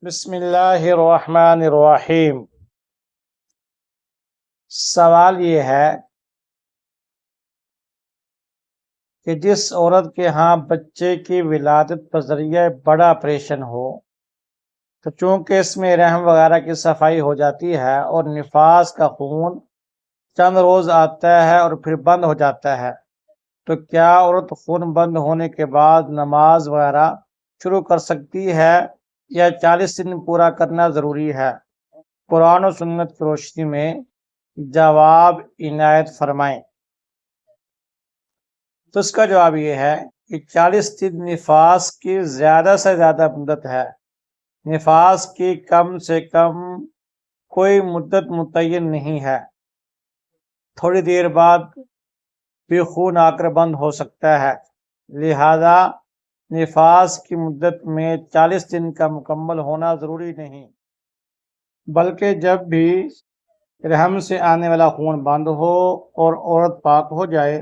بسم اللہ الرحمن الرحیم۔ سوال یہ ہے کہ جس عورت کے ہاں بچے کی ولادت پر ذریعہ بڑا آپریشن ہو تو چونکہ اس میں رحم وغیرہ کی صفائی ہو جاتی ہے اور نفاس کا خون چند روز آتا ہے اور پھر بند ہو جاتا ہے، تو کیا عورت خون بند ہونے کے بعد نماز وغیرہ شروع کر سکتی ہے یا 40 دن پورا کرنا ضروری ہے؟ قرآن و سنت کی روشنی میں جواب عنایت فرمائیں۔ تو اس کا جواب یہ ہے کہ 40 دن نفاس کی زیادہ سے زیادہ مدت ہے۔ نفاس کی کم سے کم کوئی مدت متعین نہیں ہے، تھوڑی دیر بعد بھی خون آ کر بند ہو سکتا ہے، لہذا نفاس کی مدت میں 40 دن کا مکمل ہونا ضروری نہیں، بلکہ جب بھی رحم سے آنے والا خون بند ہو اور عورت پاک ہو جائے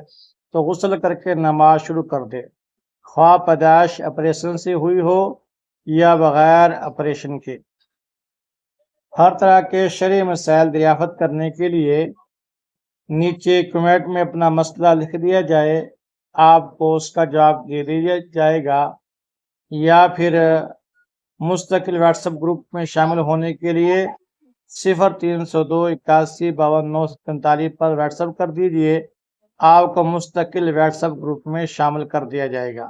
تو غسل کر کے نماز شروع کر دے، خواہ پیدائش آپریشن سے ہوئی ہو یا بغیر آپریشن کے۔ ہر طرح کے شرعی مسائل دریافت کرنے کے لیے نیچے کمنٹ میں اپنا مسئلہ لکھ دیا جائے، آپ کو اس کا جواب دے دیا جائے گا، یا پھر مستقل واٹس ایپ گروپ میں شامل ہونے کے لیے 0302 81 52 943 پر واٹس ایپ کر دیجئے، آپ کو مستقل واٹس ایپ گروپ میں شامل کر دیا جائے گا۔